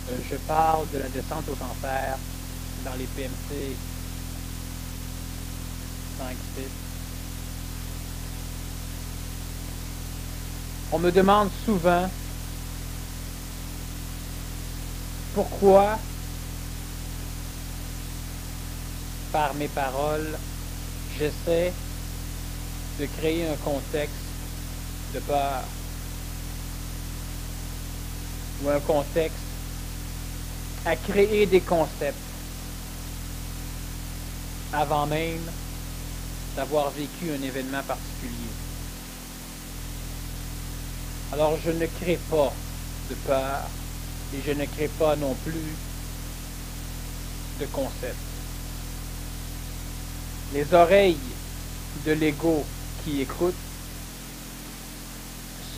Je parle de la descente aux enfers dans les PMC 5-6. On me demande souvent pourquoi, par mes paroles, j'essaie de créer un contexte de peur ou un contexte à créer des concepts avant même d'avoir vécu un événement particulier. Alors je ne crée pas de peur et je ne crée pas non plus de concepts. Les oreilles de l'ego qui écoutent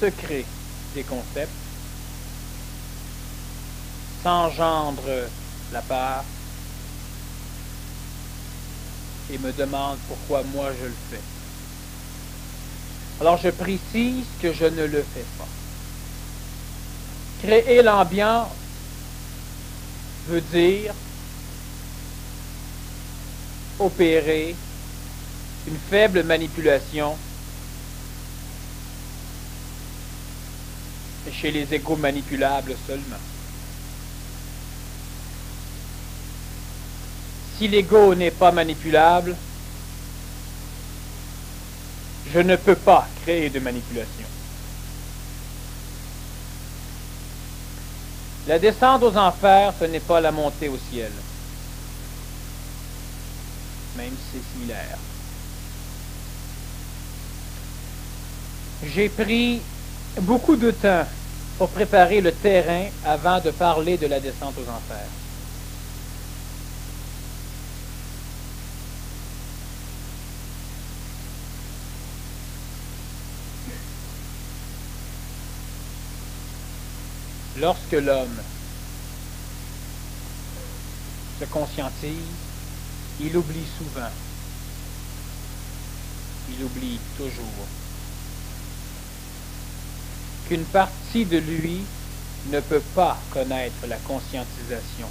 se créent des concepts, s'engendrent la peur et me demandent pourquoi moi je le fais. Alors je précise que je ne le fais pas. Créer l'ambiance veut dire opérer une faible manipulation chez les égos manipulables seulement. Si l'ego n'est pas manipulable, je ne peux pas créer de manipulation. La descente aux enfers, ce n'est pas la montée au ciel, même si c'est similaire. J'ai pris beaucoup de temps pour préparer le terrain avant de parler de la descente aux enfers. Lorsque l'homme se conscientise, il oublie souvent. Il oublie toujours qu'une partie de lui ne peut pas connaître la conscientisation.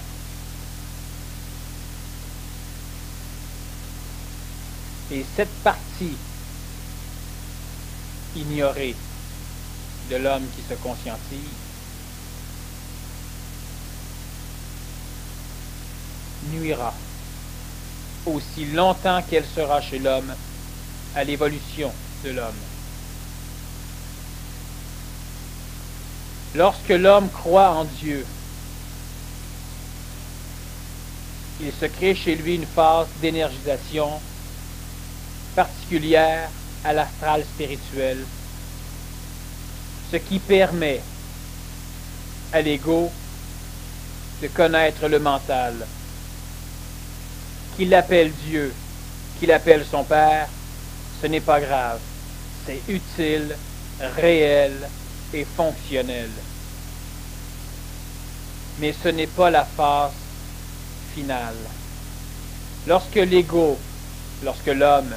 Et cette partie ignorée de l'homme qui se conscientise nuira aussi longtemps qu'elle sera chez l'homme à l'évolution de l'homme. Lorsque l'homme croit en Dieu, il se crée chez lui une phase d'énergisation particulière à l'astral spirituel, ce qui permet à l'ego de connaître le mental, qu'il appelle Dieu, qu'il appelle son Père, ce n'est pas grave. C'est utile, réel et fonctionnel. Mais ce n'est pas la phase finale. Lorsque l'ego, lorsque l'homme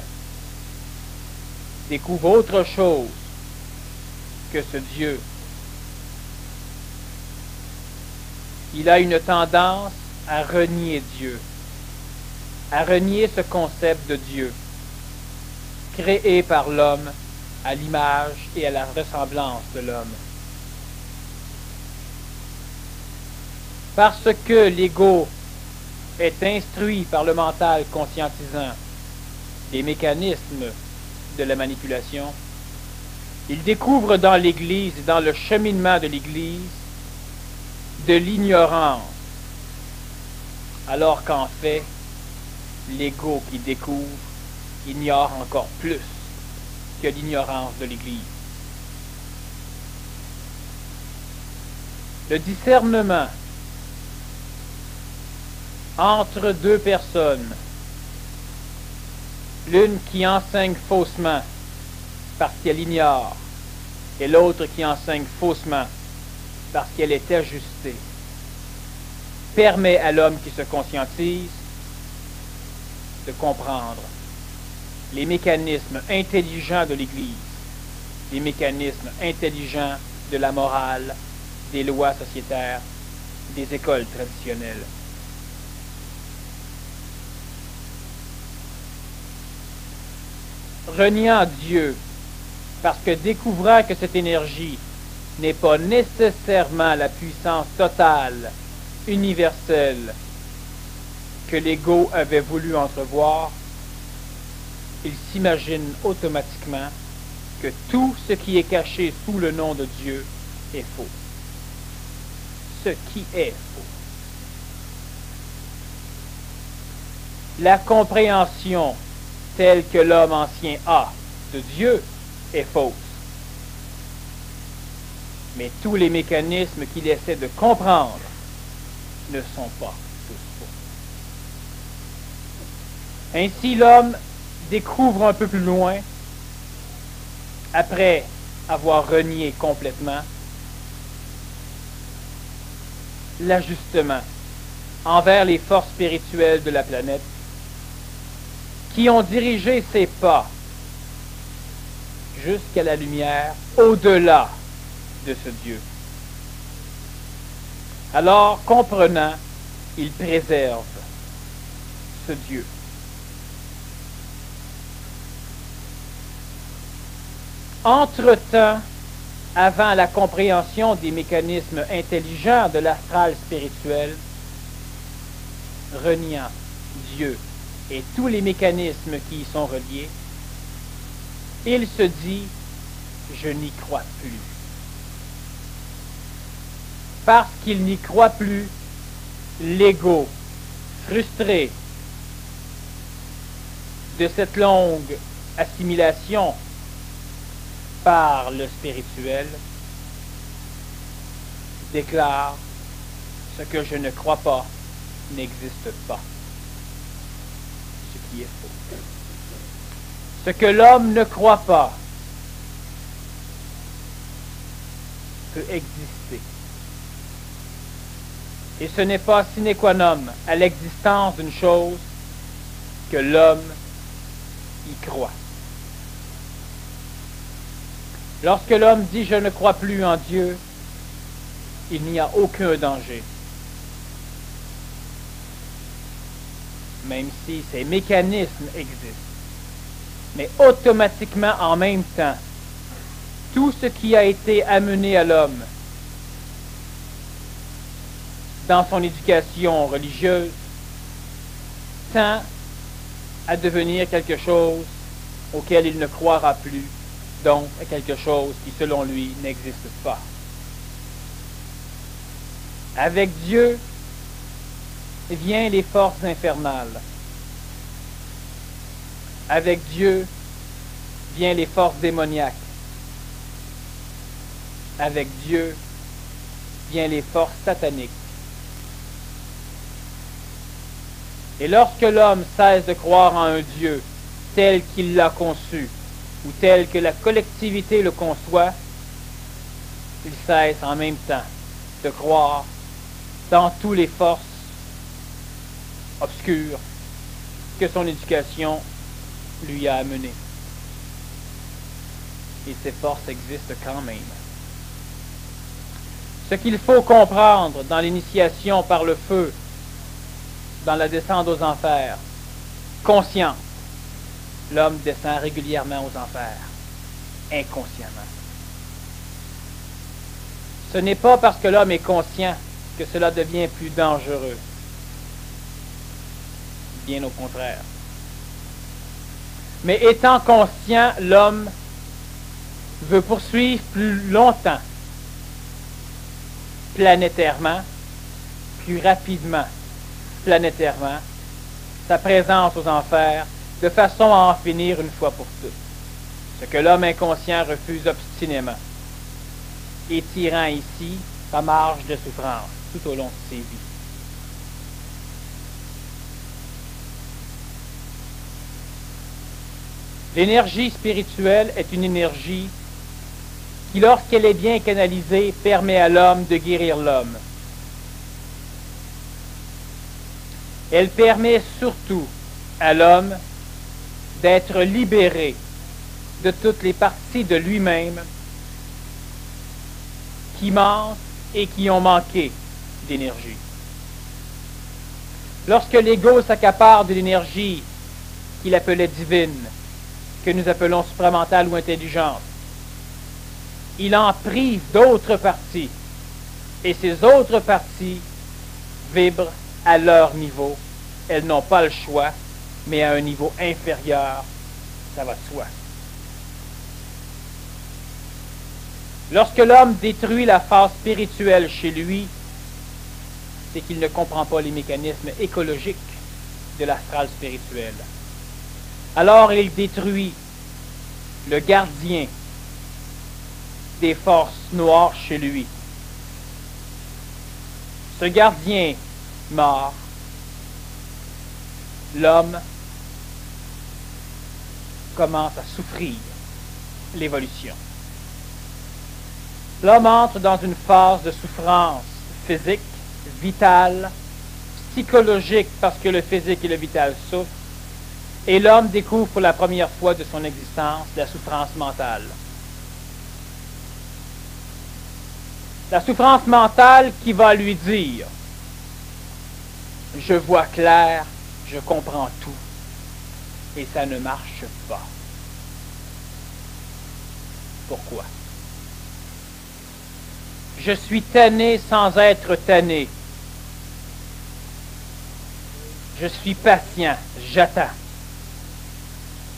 découvre autre chose que ce Dieu, il a une tendance à renier Dieu, à renier ce concept de Dieu, créé par l'homme à l'image et à la ressemblance de l'homme. Parce que l'ego est instruit par le mental conscientisant des mécanismes de la manipulation, il découvre dans l'Église et dans le cheminement de l'Église de l'ignorance, alors qu'en fait, l'ego qui découvre ignore encore plus que l'ignorance de l'Église. Le discernement entre deux personnes, l'une qui enseigne faussement parce qu'elle ignore et l'autre qui enseigne faussement parce qu'elle est ajustée, permet à l'homme qui se conscientise de comprendre les mécanismes intelligents de l'Église, les mécanismes intelligents de la morale, des lois sociétaires des écoles traditionnelles. Reniant Dieu, parce que découvrant que cette énergie n'est pas nécessairement la puissance totale, universelle, que l'ego avait voulu entrevoir, il s'imagine automatiquement que tout ce qui est caché sous le nom de Dieu est faux. Ce qui est faux. La compréhension telle que l'homme ancien a de Dieu est fausse. Mais tous les mécanismes qu'il essaie de comprendre ne sont pas tous faux. Ainsi, l'homme découvre un peu plus loin, après avoir renié complètement, l'ajustement envers les forces spirituelles de la planète qui ont dirigé ses pas jusqu'à la lumière au-delà de ce Dieu. Alors, comprenant, il préserve ce Dieu. Entre-temps, avant la compréhension des mécanismes intelligents de l'astral spirituel, reniant Dieu et tous les mécanismes qui y sont reliés, il se dit « je n'y crois plus ». Parce qu'il n'y croit plus, l'ego, frustré de cette longue assimilation par le spirituel, déclare « ce que je ne crois pas n'existe pas », ce qui est faux. Ce que l'homme ne croit pas peut exister. Et ce n'est pas sine qua non à l'existence d'une chose que l'homme y croit. Lorsque l'homme dit « je ne crois plus en Dieu », il n'y a aucun danger. Même si ces mécanismes existent. Mais automatiquement, en même temps, tout ce qui a été amené à l'homme dans son éducation religieuse tend à devenir quelque chose auquel il ne croira plus, donc à quelque chose qui, selon lui, n'existe pas. Avec Dieu viennent les forces infernales. Avec Dieu viennent les forces démoniaques. Avec Dieu viennent les forces sataniques. Et lorsque l'homme cesse de croire en un Dieu tel qu'il l'a conçu, ou tel que la collectivité le conçoit, il cesse en même temps de croire dans toutes les forces obscures que son éducation lui a amenées. Et ces forces existent quand même. Ce qu'il faut comprendre dans l'initiation par le feu, dans la descente aux enfers, conscience, l'homme descend régulièrement aux enfers, inconsciemment. Ce n'est pas parce que l'homme est conscient que cela devient plus dangereux. Bien au contraire. Mais étant conscient, l'homme veut poursuivre plus longtemps, planétairement, plus rapidement, planétairement, sa présence aux enfers, de façon à en finir une fois pour toutes. Ce que l'homme inconscient refuse obstinément, étirant ici sa marge de souffrance tout au long de ses vies. L'énergie spirituelle est une énergie qui, lorsqu'elle est bien canalisée, permet à l'homme de guérir l'homme. Elle permet surtout à l'homme d'être libéré de toutes les parties de lui-même qui manquent et qui ont manqué d'énergie. Lorsque l'ego s'accapare de l'énergie qu'il appelait divine, que nous appelons supramentale ou intelligente, il en prive d'autres parties. Et ces autres parties vibrent à leur niveau. Elles n'ont pas le choix, mais à un niveau inférieur, ça va de soi. Lorsque l'homme détruit la phase spirituelle chez lui, c'est qu'il ne comprend pas les mécanismes écologiques de l'astral spirituel. Alors il détruit le gardien des forces noires chez lui. Ce gardien mort, l'homme commence à souffrir l'évolution. L'homme entre dans une phase de souffrance physique, vitale, psychologique parce que le physique et le vital souffrent, et l'homme découvre pour la première fois de son existence la souffrance mentale. La souffrance mentale qui va lui dire « Je vois clair, je comprends tout, et ça ne marche pas. » Pourquoi? Je suis tanné sans être tanné. Je suis patient, j'attends.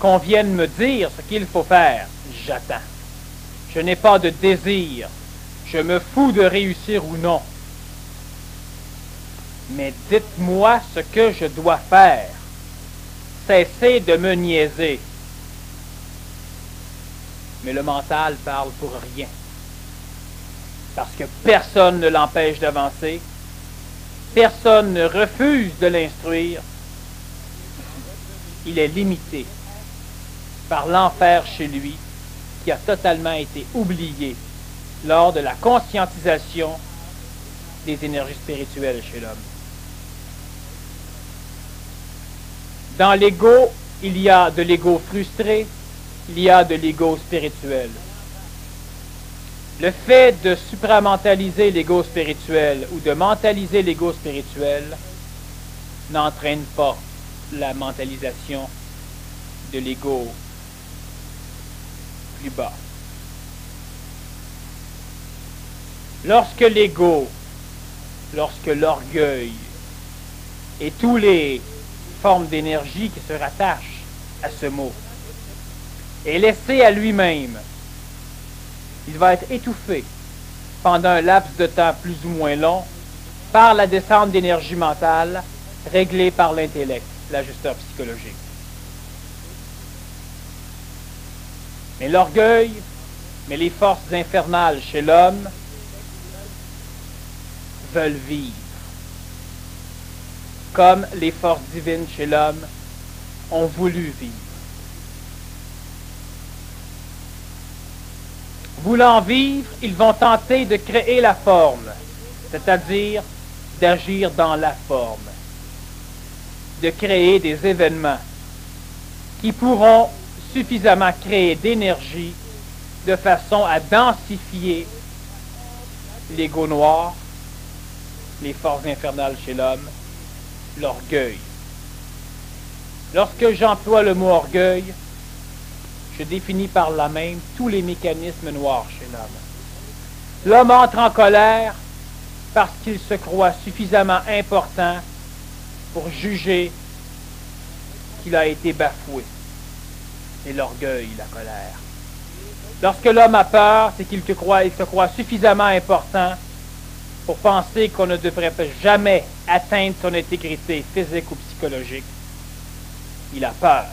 Qu'on vienne me dire ce qu'il faut faire, j'attends. Je n'ai pas de désir. Je me fous de réussir ou non. Mais dites-moi ce que je dois faire. Cessez de me niaiser. Mais le mental parle pour rien. Parce que personne ne l'empêche d'avancer. Personne ne refuse de l'instruire. Il est limité par l'enfer chez lui qui a totalement été oublié lors de la conscientisation des énergies spirituelles chez l'homme. Dans l'ego, il y a de l'ego frustré, il y a de l'ego spirituel. Le fait de supramentaliser l'ego spirituel ou de mentaliser l'ego spirituel n'entraîne pas la mentalisation de l'ego plus bas. Lorsque l'ego, lorsque l'orgueil et toutes les formes d'énergie qui se rattachent à ce mot est laissé à lui-même, il va être étouffé pendant un laps de temps plus ou moins long par la descente d'énergie mentale réglée par l'intellect, l'ajusteur psychologique. Mais l'orgueil, mais les forces infernales chez l'homme veulent vivre. Comme les forces divines chez l'homme ont voulu vivre. Voulant vivre, ils vont tenter de créer la forme, c'est-à-dire d'agir dans la forme, de créer des événements qui pourront suffisamment créer d'énergie de façon à densifier l'ego noir, les forces infernales chez l'homme, l'orgueil. Lorsque j'emploie le mot orgueil, je définis par là même tous les mécanismes noirs chez l'homme. L'homme entre en colère parce qu'il se croit suffisamment important pour juger qu'il a été bafoué. C'est l'orgueil, la colère. Lorsque l'homme a peur, c'est qu'il se croit suffisamment important pour penser qu'on ne devrait jamais atteindre son intégrité physique ou psychologique. Il a peur.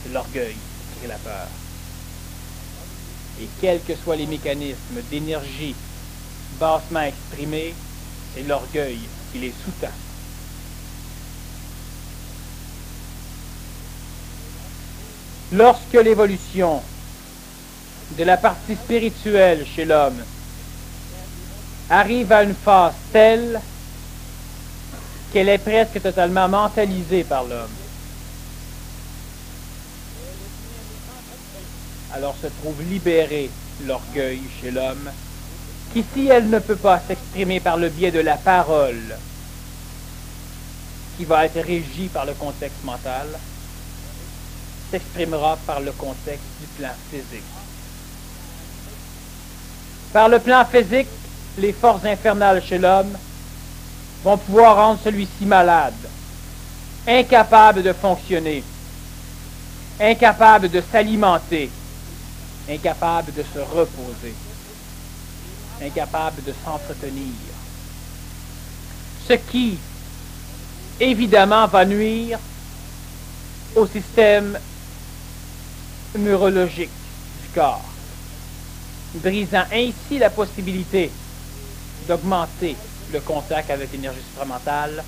C'est l'orgueil qui crée la peur. Et quels que soient les mécanismes d'énergie bassement exprimés, c'est l'orgueil qui les sous-tend. Lorsque l'évolution de la partie spirituelle chez l'homme arrive à une phase telle qu'elle est presque totalement mentalisée par l'homme, alors se trouve libéré l'orgueil chez l'homme qui, si elle ne peut pas s'exprimer par le biais de la parole, qui va être régie par le contexte mental, s'exprimera par le contexte du plan physique. Par le plan physique, les forces infernales chez l'homme vont pouvoir rendre celui-ci malade, incapable de fonctionner, incapable de s'alimenter, incapable de se reposer, incapable de s'entretenir. Ce qui, évidemment, va nuire au système neurologique du corps, brisant ainsi la possibilité d'augmenter le contact avec l'énergie supramentale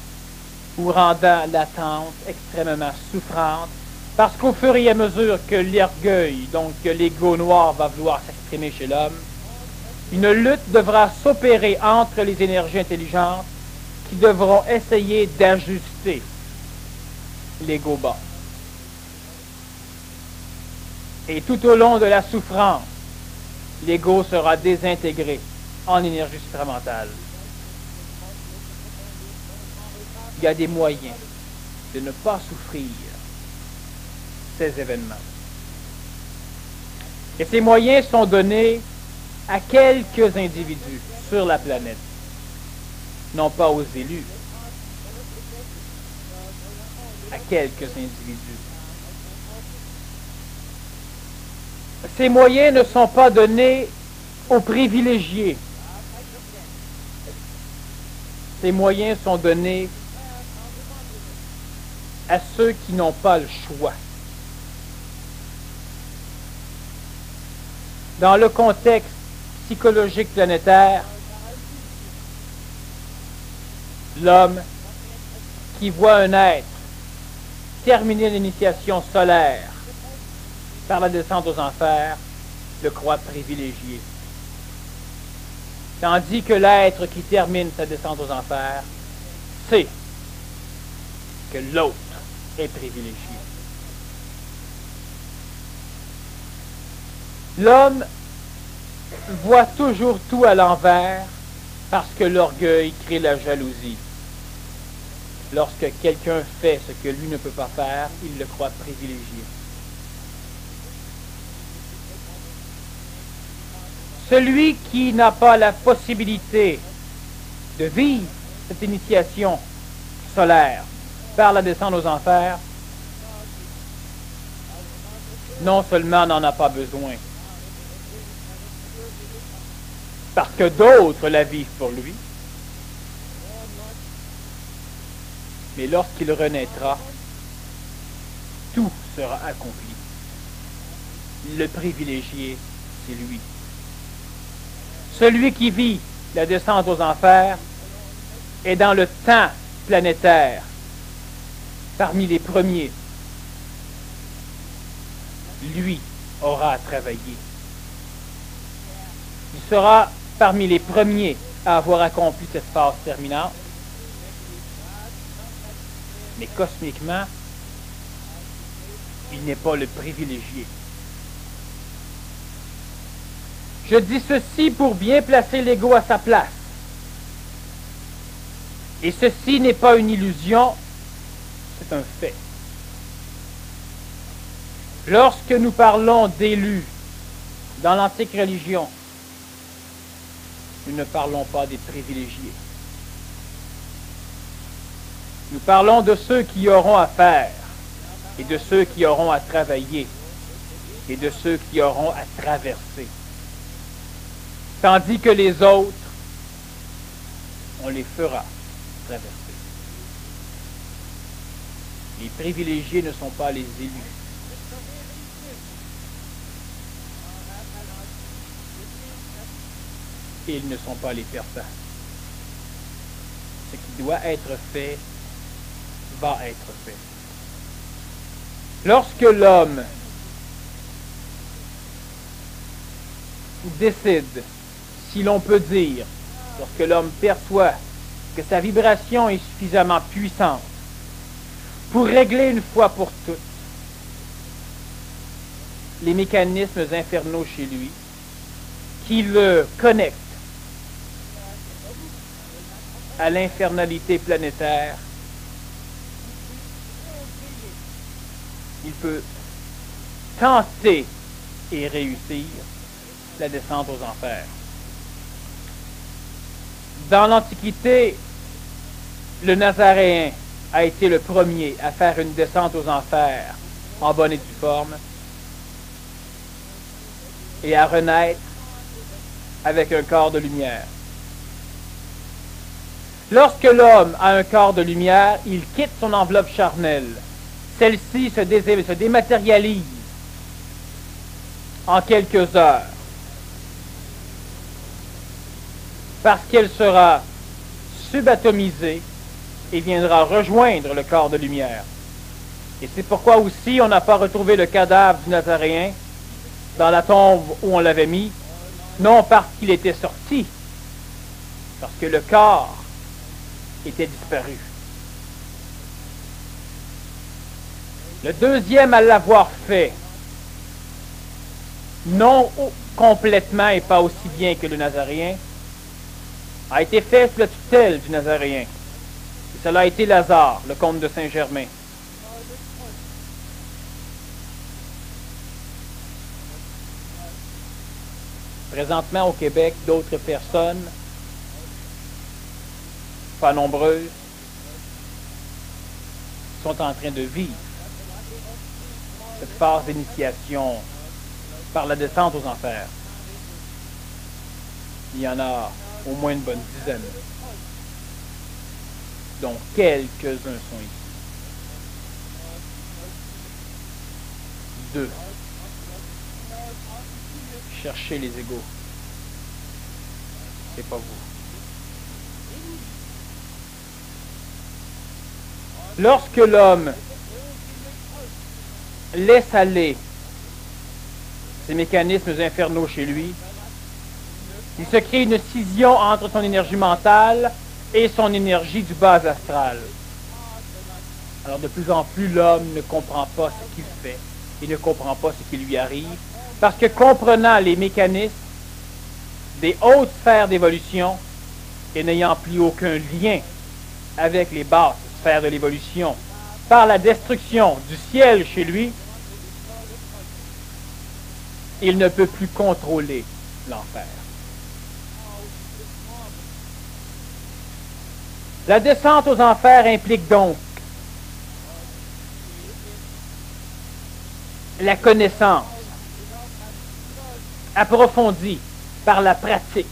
ou rendant l'attente extrêmement souffrante, parce qu'au fur et à mesure que l'orgueil, donc que l'ego noir, va vouloir s'exprimer chez l'homme, une lutte devra s'opérer entre les énergies intelligentes qui devront essayer d'ajuster l'ego bas. Et tout au long de la souffrance, l'ego sera désintégré en énergie supramentale. Il y a des moyens de ne pas souffrir ces événements. Et ces moyens sont donnés à quelques individus sur la planète, non pas aux élus, à quelques individus. Ces moyens ne sont pas donnés aux privilégiés. Ces moyens sont donnés à ceux qui n'ont pas le choix. Dans le contexte psychologique planétaire, l'homme qui voit un être terminer l'initiation solaire par la descente aux enfers le croit privilégié. Tandis que l'être qui termine sa descente aux enfers sait que l'autre est privilégié. L'homme voit toujours tout à l'envers parce que l'orgueil crée la jalousie. Lorsque quelqu'un fait ce que lui ne peut pas faire, il le croit privilégié. Celui qui n'a pas la possibilité de vivre cette initiation solaire par la descente aux enfers, non seulement n'en a pas besoin, parce que d'autres la vivent pour lui, mais lorsqu'il renaîtra, tout sera accompli. Le privilégié, c'est lui. Celui qui vit la descente aux enfers est dans le temps planétaire, parmi les premiers. Lui aura à travailler. Il sera parmi les premiers à avoir accompli cette phase terminante. Mais cosmiquement, il n'est pas le privilégié. Je dis ceci pour bien placer l'ego à sa place. Et ceci n'est pas une illusion, c'est un fait. Lorsque nous parlons d'élus dans l'antique religion, nous ne parlons pas des privilégiés. Nous parlons de ceux qui auront à faire, et de ceux qui auront à travailler, et de ceux qui auront à traverser. Tandis que les autres, on les fera traverser. Les privilégiés ne sont pas les élus. Et ils ne sont pas les perdants. Ce qui doit être fait va être fait. Lorsque l'homme décide, si l'on peut dire, lorsque l'homme perçoit que sa vibration est suffisamment puissante pour régler une fois pour toutes les mécanismes infernaux chez lui, qui le connectent à l'infernalité planétaire, il peut tenter et réussir la descente aux enfers. Dans l'Antiquité, le Nazaréen a été le premier à faire une descente aux enfers en bonne et due forme et à renaître avec un corps de lumière. Lorsque l'homme a un corps de lumière, il quitte son enveloppe charnelle. Celle-ci se dématérialise en quelques heures parce qu'elle sera subatomisée et viendra rejoindre le corps de lumière. Et c'est pourquoi aussi on n'a pas retrouvé le cadavre du Nazaréen dans la tombe où on l'avait mis, non parce qu'il était sorti, parce que le corps était disparu. Le deuxième à l'avoir fait, non complètement et pas aussi bien que le Nazaréen, a été fait sous la tutelle du Nazaréen. Et cela a été Lazare, le comte de Saint-Germain. Présentement au Québec, d'autres personnes, pas nombreuses, sont en train de vivre cette phase d'initiation par la descente aux enfers. Il y en a au moins une bonne dizaine, dont quelques-uns sont ici. 2. Cherchez les égaux. C'est pas vous. Lorsque l'homme laisse aller ces mécanismes infernaux chez lui, il se crée une scission entre son énergie mentale et son énergie du bas astral. Alors de plus en plus, l'homme ne comprend pas ce qu'il fait. Il ne comprend pas ce qui lui arrive. Parce que comprenant les mécanismes des hautes sphères d'évolution et n'ayant plus aucun lien avec les basses sphères de l'évolution, par la destruction du ciel chez lui, il ne peut plus contrôler l'enfer. La descente aux enfers implique donc la connaissance approfondie par la pratique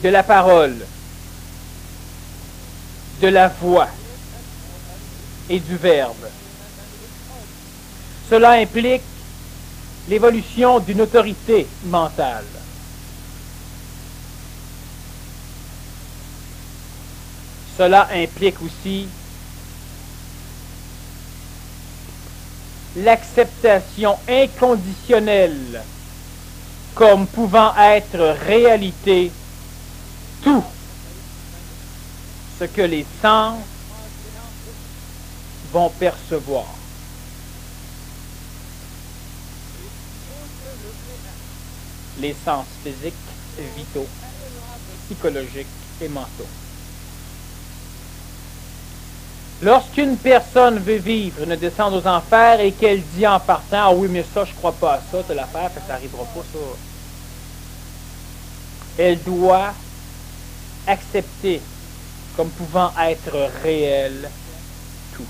de la parole, de la voix et du verbe. Cela implique l'évolution d'une autorité mentale. Cela implique aussi l'acceptation inconditionnelle comme pouvant être réalité tout ce que les sens vont percevoir. Les sens physiques, vitaux, psychologiques et mentaux. Lorsqu'une personne veut vivre une descente aux enfers et qu'elle dit en partant « Ah oui, mais ça, je crois pas à ça, c'est l'affaire, ça n'arrivera pas, ça. » Elle doit accepter comme pouvant être réel tout.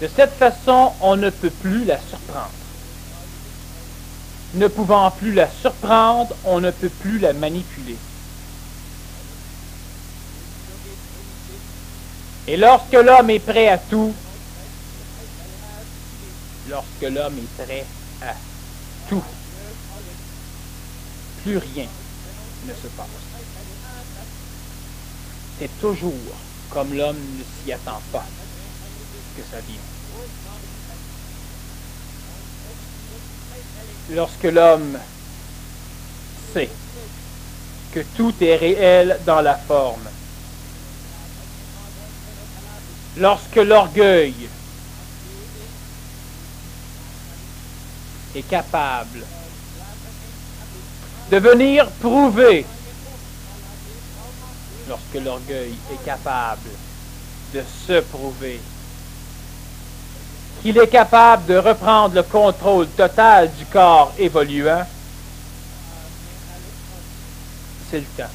De cette façon, on ne peut plus la surprendre. Ne pouvant plus la surprendre, on ne peut plus la manipuler. Et lorsque l'homme est prêt à tout, plus rien ne se passe. C'est toujours comme l'homme ne s'y attend pas que ça vienne. Lorsque l'homme sait que tout est réel dans la forme, lorsque l'orgueil est capable de venir prouver, lorsque l'orgueil est capable de se prouver, qu'il est capable de reprendre le contrôle total du corps évoluant, c'est le temps.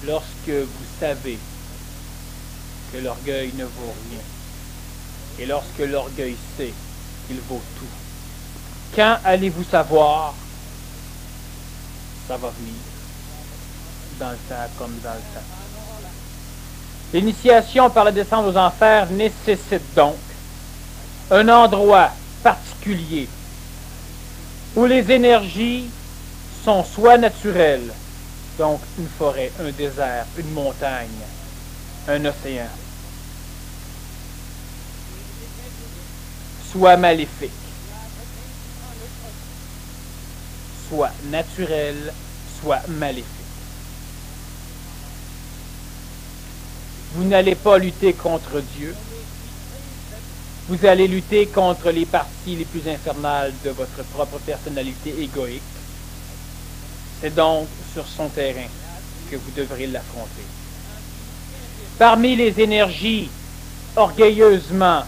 Lorsque vous savez que l'orgueil ne vaut rien, et lorsque l'orgueil sait qu'il vaut tout, quand allez-vous savoir? Ça va venir, dans le temps comme dans le temps. L'initiation par la descente aux enfers nécessite donc un endroit particulier où les énergies sont soit naturelles, donc une forêt, un désert, une montagne, un océan, soit maléfiques, soit naturelles, soit maléfiques. Vous n'allez pas lutter contre Dieu. Vous allez lutter contre les parties les plus infernales de votre propre personnalité égoïque. C'est donc sur son terrain que vous devrez l'affronter. Parmi les énergies orgueilleusement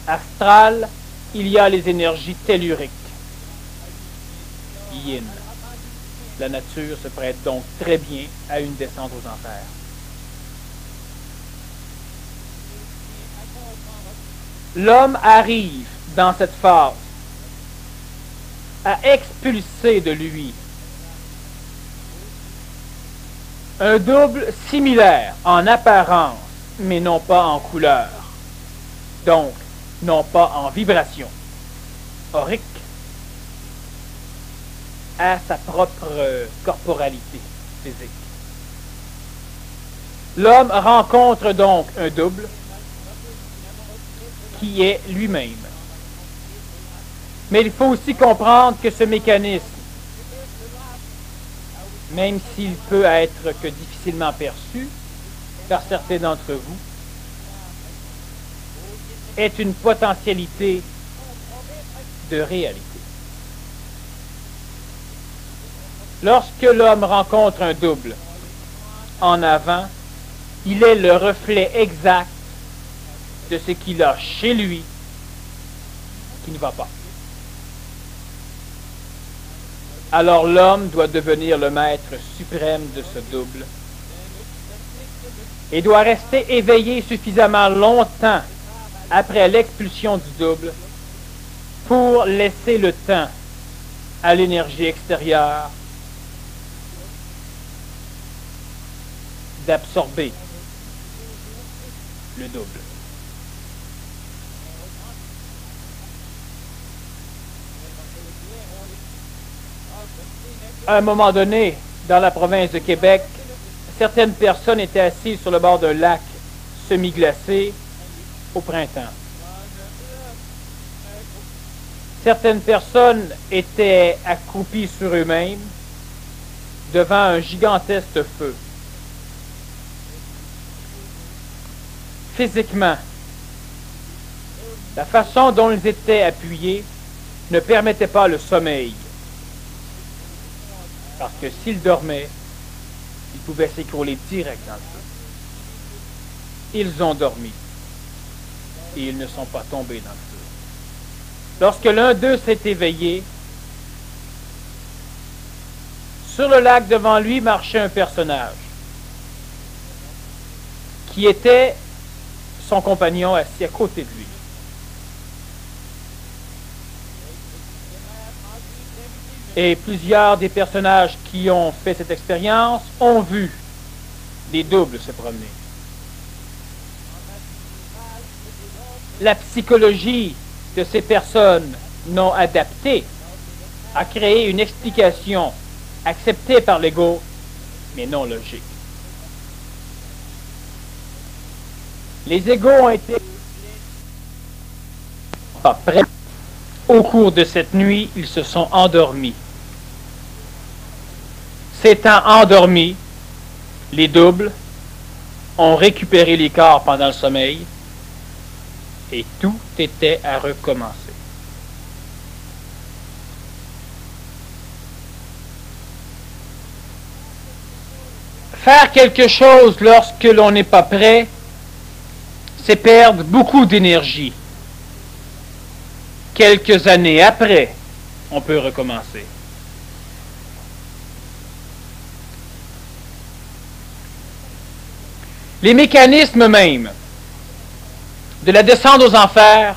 astrales, il y a les énergies telluriques. Yin. La nature se prête donc très bien à une descente aux enfers. L'homme arrive dans cette phase à expulser de lui un double similaire en apparence, mais non pas en couleur, donc non pas en vibration, aurique, à sa propre corporalité physique. L'homme rencontre donc un double qui est lui-même. Mais il faut aussi comprendre que ce mécanisme, même s'il peut être que difficilement perçu par certains d'entre vous, est une potentialité de réalité. Lorsque l'homme rencontre un double en avant, il est le reflet exact de ce qu'il a chez lui qui ne va pas. Alors l'homme doit devenir le maître suprême de ce double et doit rester éveillé suffisamment longtemps après l'expulsion du double pour laisser le temps à l'énergie extérieure d'absorber le double. À un moment donné, dans la province de Québec, certaines personnes étaient assises sur le bord d'un lac semi-glacé au printemps. Certaines personnes étaient accroupies sur eux-mêmes devant un gigantesque feu. Physiquement, la façon dont ils étaient appuyés ne permettait pas le sommeil. Parce que s'ils dormaient, ils pouvaient s'écrouler direct dans le feu. Ils ont dormi. Et ils ne sont pas tombés dans le feu. Lorsque l'un d'eux s'est éveillé, sur le lac devant lui marchait un personnage qui était son compagnon assis à côté de lui. Et plusieurs des personnages qui ont fait cette expérience ont vu des doubles se promener. La psychologie de ces personnes non adaptées a créé une explication acceptée par l'ego, mais non logique. Les égos ont été prêts. Au cours de cette nuit, ils se sont endormis. S'étant endormis, les doubles ont récupéré les corps pendant le sommeil et tout était à recommencer. Faire quelque chose lorsque l'on n'est pas prêt, c'est perdre beaucoup d'énergie. Quelques années après, on peut recommencer. Les mécanismes même de la descente aux enfers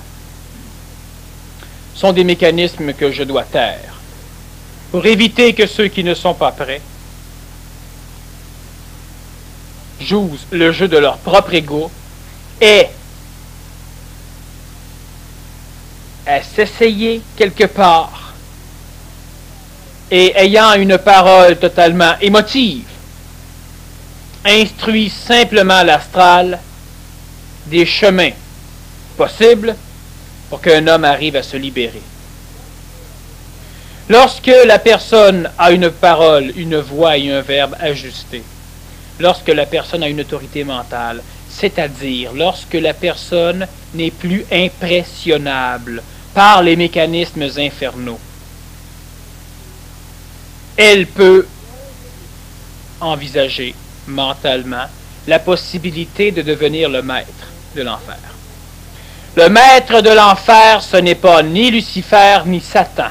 sont des mécanismes que je dois taire pour éviter que ceux qui ne sont pas prêts jouent le jeu de leur propre ego et à s'essayer quelque part et ayant une parole totalement émotive, instruit simplement l'astral des chemins possibles pour qu'un homme arrive à se libérer. Lorsque la personne a une parole, une voix et un verbe ajustés, lorsque la personne a une autorité mentale, c'est-à-dire lorsque la personne n'est plus impressionnable par les mécanismes infernaux, elle peut envisager mentalement la possibilité de devenir le maître de l'enfer. Le maître de l'enfer, ce n'est pas ni Lucifer ni Satan.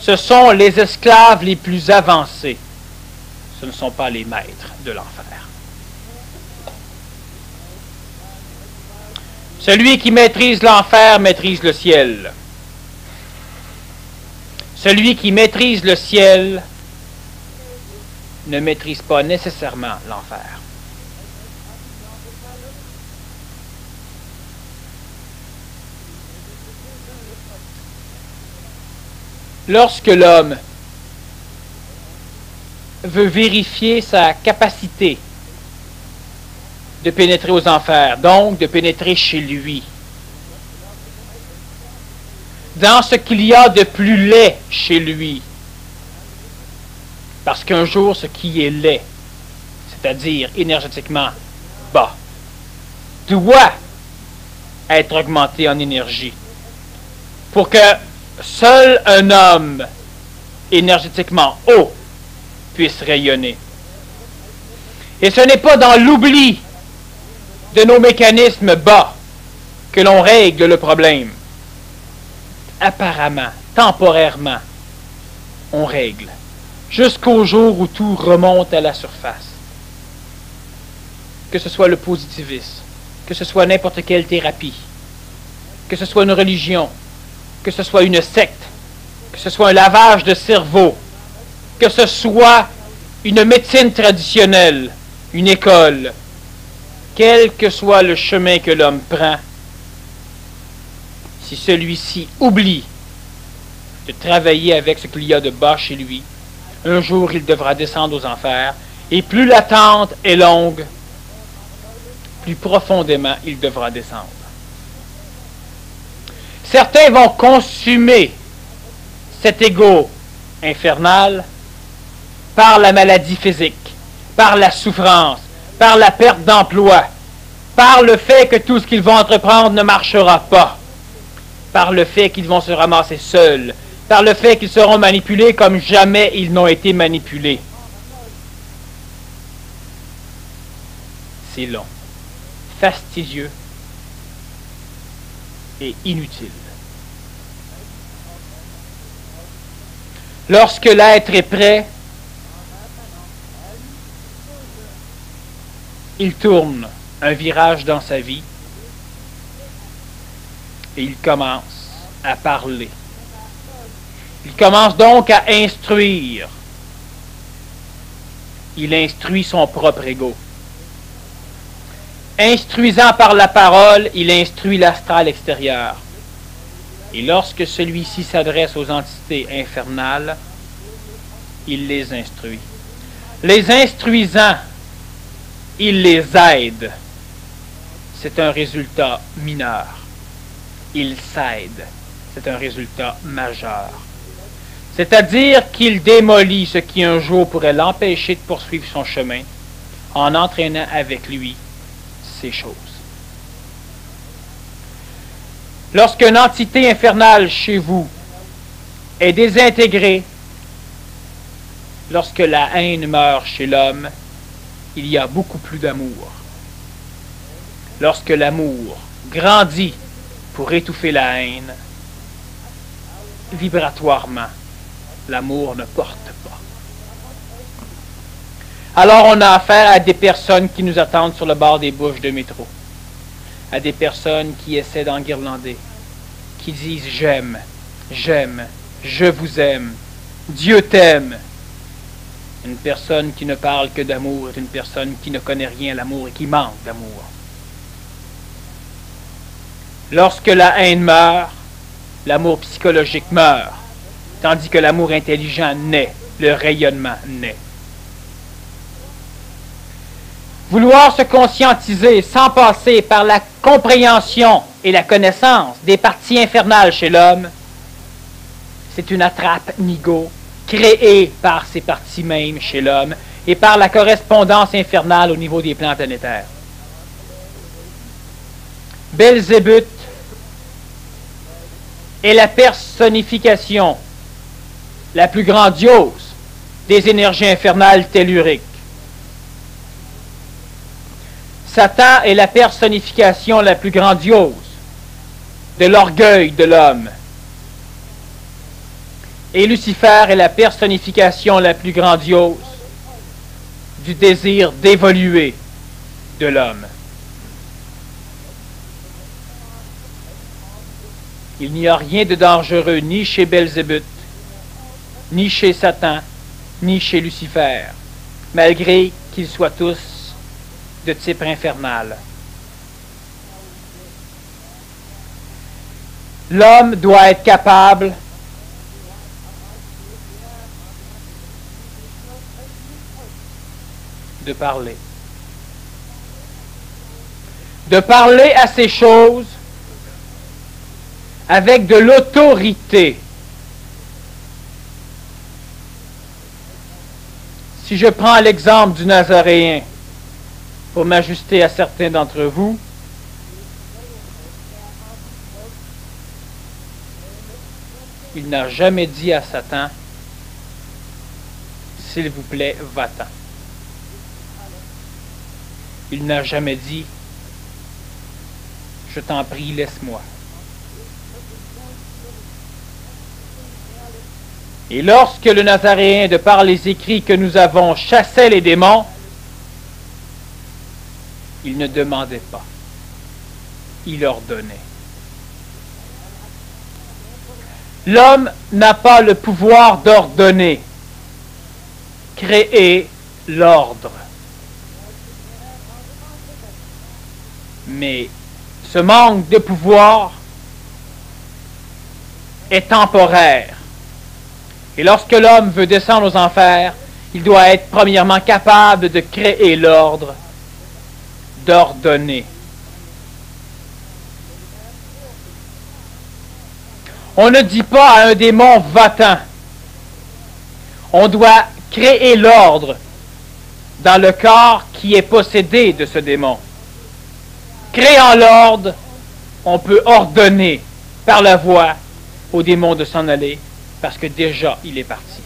Ce sont les esclaves les plus avancés. Ce ne sont pas les maîtres de l'enfer. Celui qui maîtrise l'enfer maîtrise le ciel. Celui qui maîtrise le ciel ne maîtrise pas nécessairement l'enfer. Lorsque l'homme veut vérifier sa capacité de pénétrer aux enfers, donc de pénétrer chez lui, dans ce qu'il y a de plus laid chez lui, parce qu'un jour, ce qui est laid, c'est-à-dire énergétiquement bas, doit être augmenté en énergie pour que seul un homme énergétiquement haut puisse rayonner. Et ce n'est pas dans l'oubli de nos mécanismes bas que l'on règle le problème. Apparemment, temporairement, on règle, jusqu'au jour où tout remonte à la surface. Que ce soit le positivisme, que ce soit n'importe quelle thérapie, que ce soit une religion, que ce soit une secte, que ce soit un lavage de cerveau, que ce soit une médecine traditionnelle, une école, quel que soit le chemin que l'homme prend, si celui-ci oublie de travailler avec ce qu'il y a de bas chez lui, un jour il devra descendre aux enfers, et plus l'attente est longue, plus profondément il devra descendre. Certains vont consumer cet ego infernal par la maladie physique, par la souffrance, par la perte d'emploi, par le fait que tout ce qu'ils vont entreprendre ne marchera pas, par le fait qu'ils vont se ramasser seuls, par le fait qu'ils seront manipulés comme jamais ils n'ont été manipulés. C'est long, fastidieux et inutile. Lorsque l'être est prêt, il tourne un virage dans sa vie et il commence à parler. Il commence donc à instruire. Il instruit son propre ego. Instruisant par la parole, il instruit l'astral extérieur. Et lorsque celui-ci s'adresse aux entités infernales, il les instruit. Les instruisant, il les aide. C'est un résultat mineur. Il s'aide. C'est un résultat majeur. C'est-à-dire qu'il démolit ce qui un jour pourrait l'empêcher de poursuivre son chemin en entraînant avec lui ces choses. Lorsqu'une entité infernale chez vous est désintégrée, lorsque la haine meurt chez l'homme, il y a beaucoup plus d'amour. Lorsque l'amour grandit pour étouffer la haine, vibratoirement, l'amour ne porte pas. Alors on a affaire à des personnes qui nous attendent sur le bord des bouches de métro, à des personnes qui essaient d'enguirlander, qui disent « j'aime, j'aime, je vous aime, Dieu t'aime ». Une personne qui ne parle que d'amour est une personne qui ne connaît rien à l'amour et qui manque d'amour. Lorsque la haine meurt, l'amour psychologique meurt, tandis que l'amour intelligent naît, le rayonnement naît. Vouloir se conscientiser sans passer par la compréhension et la connaissance des parties infernales chez l'homme, c'est une attrape-nigo créée par ces parties mêmes chez l'homme et par la correspondance infernale au niveau des plans planétaires. Belzébuth est la personnification la plus grandiose des énergies infernales telluriques. Satan est la personnification la plus grandiose de l'orgueil de l'homme. Et Lucifer est la personnification la plus grandiose du désir d'évoluer de l'homme. Il n'y a rien de dangereux ni chez Belzébuth, ni chez Satan, ni chez Lucifer, malgré qu'ils soient tous de type infernal. L'homme doit être capable de parler. De parler à ces choses avec de l'autorité. Si je prends l'exemple du Nazaréen, pour m'ajuster à certains d'entre vous, il n'a jamais dit à Satan, « S'il vous plaît, va-t'en ». Il n'a jamais dit, « Je t'en prie, laisse-moi ». Et lorsque le Nazaréen, de par les écrits que nous avons, chassait les démons, il ne demandait pas, il ordonnait. L'homme n'a pas le pouvoir d'ordonner, créer l'ordre. Mais ce manque de pouvoir est temporaire. Et lorsque l'homme veut descendre aux enfers, il doit être premièrement capable de créer l'ordre, d'ordonner. On ne dit pas à un démon « va-t'en ». On doit créer l'ordre dans le corps qui est possédé de ce démon. Créant l'ordre, on peut ordonner par la voix au démon de s'en aller, parce que déjà il est parti.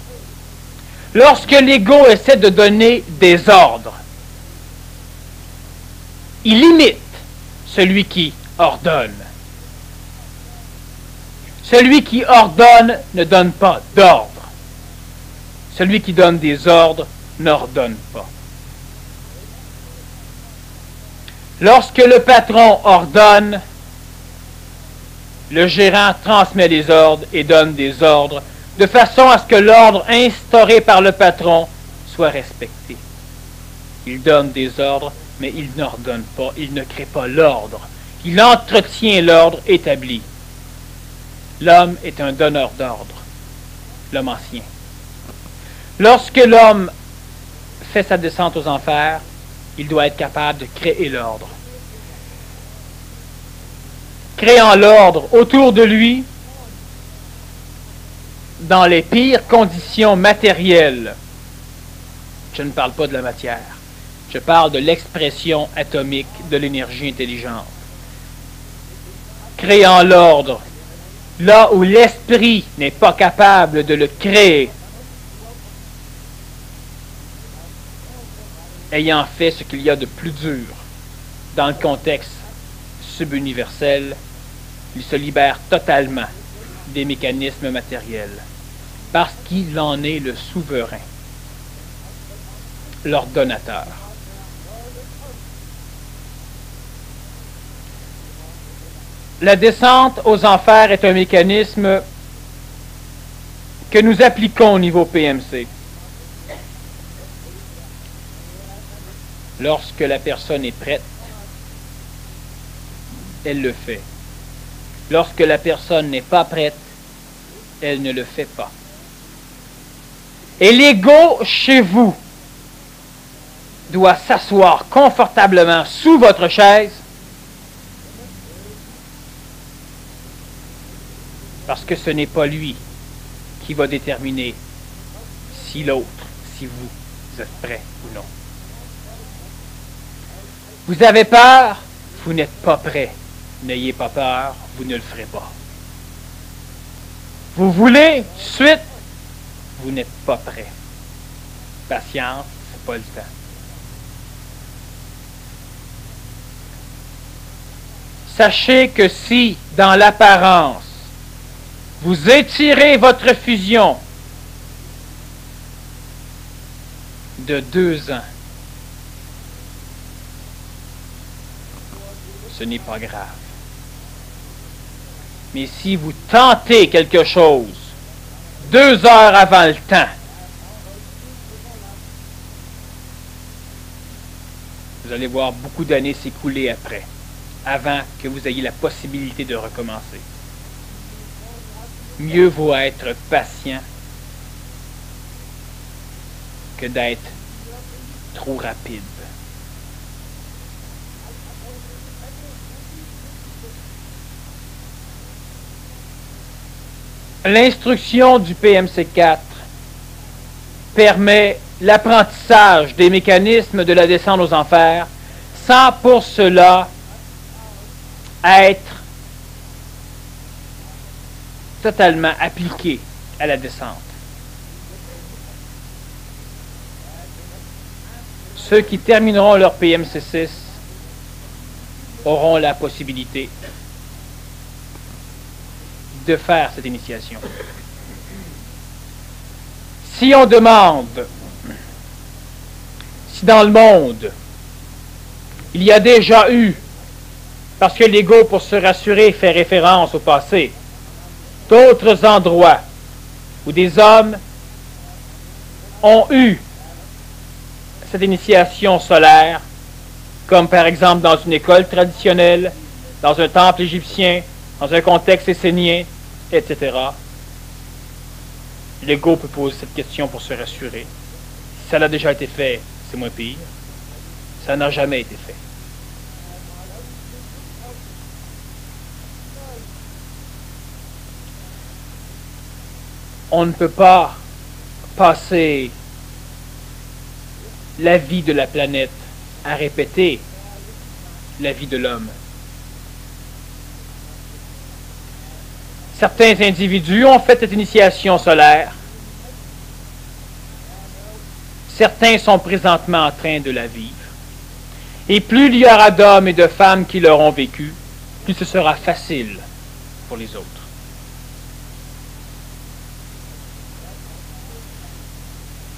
Lorsque l'ego essaie de donner des ordres, il imite celui qui ordonne. Celui qui ordonne ne donne pas d'ordre. Celui qui donne des ordres n'ordonne pas. Lorsque le patron ordonne, le gérant transmet les ordres et donne des ordres de façon à ce que l'ordre instauré par le patron soit respecté. Il donne des ordres, mais il n'ordonne pas, il ne crée pas l'ordre. Il entretient l'ordre établi. L'homme est un donneur d'ordre, l'homme ancien. Lorsque l'homme fait sa descente aux enfers, il doit être capable de créer l'ordre. Créant l'ordre autour de lui, dans les pires conditions matérielles. Je ne parle pas de la matière. Je parle de l'expression atomique de l'énergie intelligente. Créant l'ordre, là où l'esprit n'est pas capable de le créer, ayant fait ce qu'il y a de plus dur dans le contexte subuniversel, il se libère totalement des mécanismes matériels, parce qu'il en est le souverain, l'ordonnateur. La descente aux enfers est un mécanisme que nous appliquons au niveau PMC. Lorsque la personne est prête, elle le fait. Lorsque la personne n'est pas prête, elle ne le fait pas. Et l'ego chez vous doit s'asseoir confortablement sous votre chaise, parce que ce n'est pas lui qui va déterminer si l'autre, si vous êtes prêt ou non. Vous avez peur, vous n'êtes pas prêt. N'ayez pas peur, vous ne le ferez pas. Vous voulez, suite, vous n'êtes pas prêt. Patience, c'est pas le temps. Sachez que si, dans l'apparence, vous étirez votre fusion de 2 ans, ce n'est pas grave. Mais si vous tentez quelque chose 2 heures avant le temps, vous allez voir beaucoup d'années s'écouler après, avant que vous ayez la possibilité de recommencer. Mieux vaut être patient que d'être trop rapide. L'instruction du PMC4 permet l'apprentissage des mécanismes de la descente aux enfers sans pour cela être totalement appliqué à la descente. Ceux qui termineront leur PMC6 auront la possibilité de faire cette initiation. Si on demande si dans le monde il y a déjà eu, parce que l'ego, pour se rassurer, fait référence au passé, d'autres endroits où des hommes ont eu cette initiation solaire, comme par exemple dans une école traditionnelle, dans un temple égyptien, dans un contexte essénien, etc. L'ego peut poser cette question pour se rassurer. Si ça a déjà été fait, c'est moins pire. Ça n'a jamais été fait. On ne peut pas passer la vie de la planète à répéter la vie de l'homme. Certains individus ont fait cette initiation solaire. Certains sont présentement en train de la vivre. Et plus il y aura d'hommes et de femmes qui l'auront vécu, plus ce sera facile pour les autres.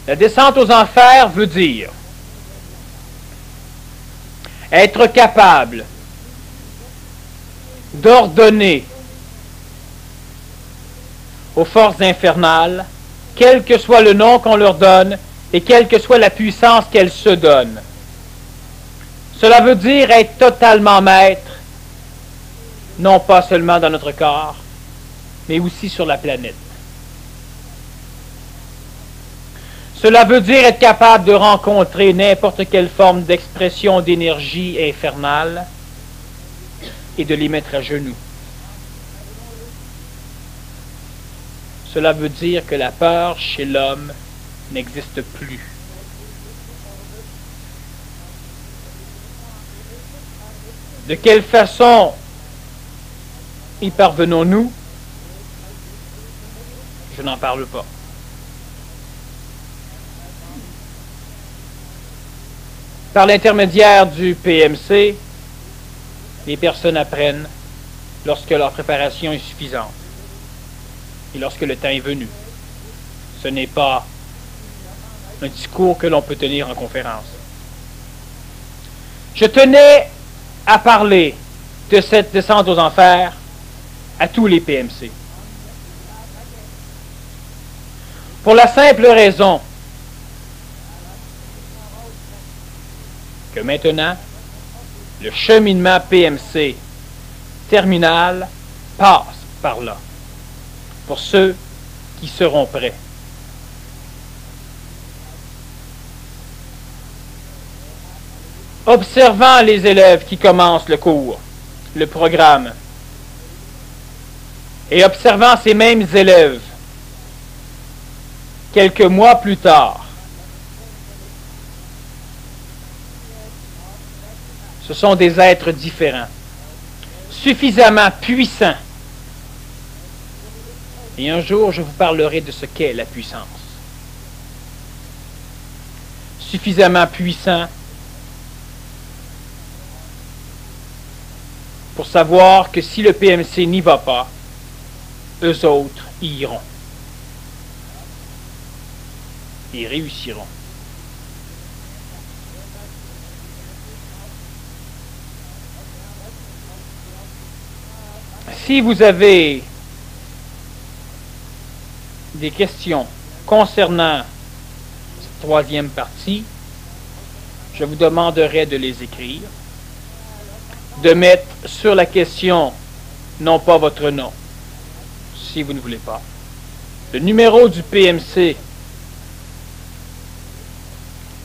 La descente aux enfers veut dire être capable d'ordonner aux forces infernales, quel que soit le nom qu'on leur donne et quelle que soit la puissance qu'elles se donnent. Cela veut dire être totalement maître, non pas seulement dans notre corps, mais aussi sur la planète. Cela veut dire être capable de rencontrer n'importe quelle forme d'expression d'énergie infernale et de les mettre à genoux. Cela veut dire que la peur chez l'homme n'existe plus. De quelle façon y parvenons-nous? Je n'en parle pas. Par l'intermédiaire du PMC, les personnes apprennent lorsque leur préparation est suffisante et lorsque le temps est venu. Ce n'est pas un discours que l'on peut tenir en conférence. Je tenais à parler de cette descente aux enfers à tous les PMC. Pour la simple raison que maintenant, le cheminement PMC terminal passe par là, pour ceux qui seront prêts. Observant les élèves qui commencent le cours, le programme, et observant ces mêmes élèves quelques mois plus tard, ce sont des êtres différents, suffisamment puissants. Et un jour, je vous parlerai de ce qu'est la puissance. Suffisamment puissants pour savoir que si le PMC n'y va pas, eux autres y iront. Ils réussiront. Si vous avez des questions concernant cette troisième partie, je vous demanderai de les écrire, de mettre sur la question non pas votre nom, si vous ne voulez pas, le numéro du PMC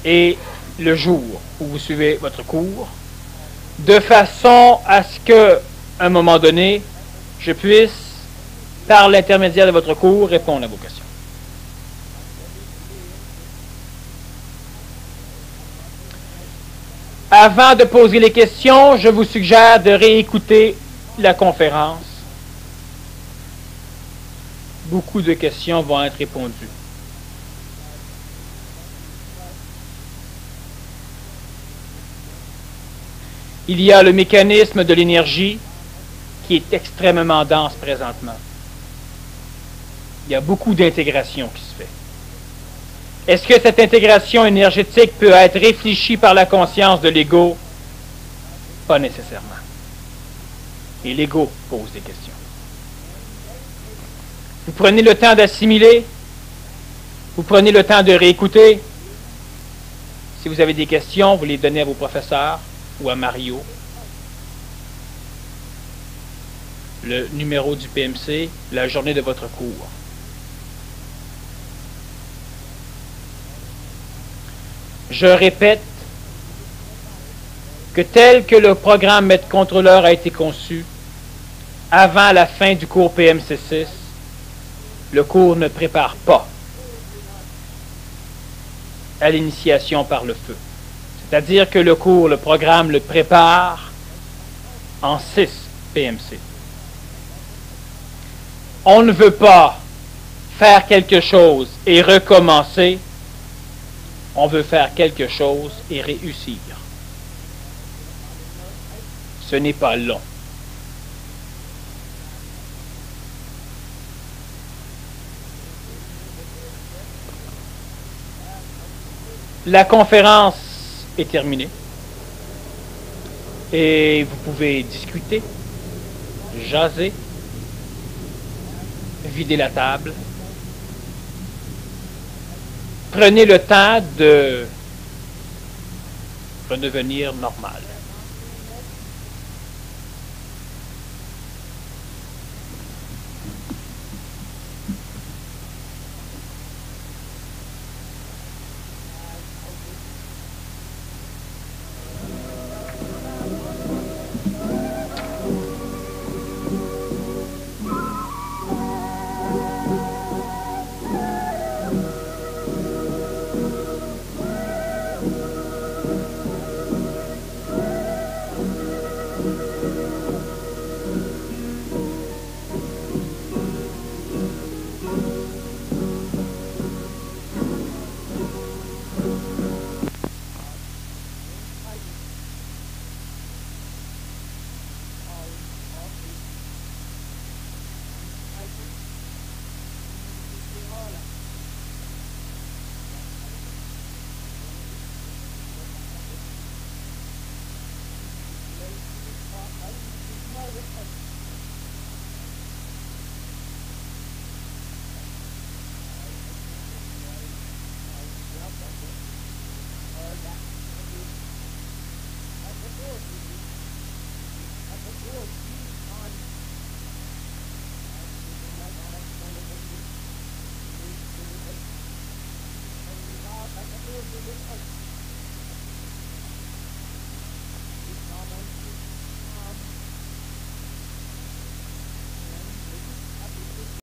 et le jour où vous suivez votre cours, de façon à ce que, à un moment donné, je puisse, par l'intermédiaire de votre cours, répondre à vos questions. Avant de poser les questions, je vous suggère de réécouter la conférence. Beaucoup de questions vont être répondues. Il y a le mécanisme de l'énergie qui est extrêmement dense présentement. Il y a beaucoup d'intégration qui se fait. Est-ce que cette intégration énergétique peut être réfléchie par la conscience de l'ego? Pas nécessairement. Et l'ego pose des questions. Vous prenez le temps d'assimiler, vous prenez le temps de réécouter. Si vous avez des questions, vous les donnez à vos professeurs ou à Mario. Le numéro du PMC, la journée de votre cours. Je répète que tel que le programme Maître Contrôleur a été conçu, avant la fin du cours PMC6, le cours ne prépare pas à l'initiation par le feu. C'est-à-dire que le cours, le programme le prépare en 6 PMC. On ne veut pas faire quelque chose et recommencer. On veut faire quelque chose et réussir. Ce n'est pas long. La conférence est terminée et vous pouvez discuter, jaser, vider la table. Prenez le temps de redevenir normal.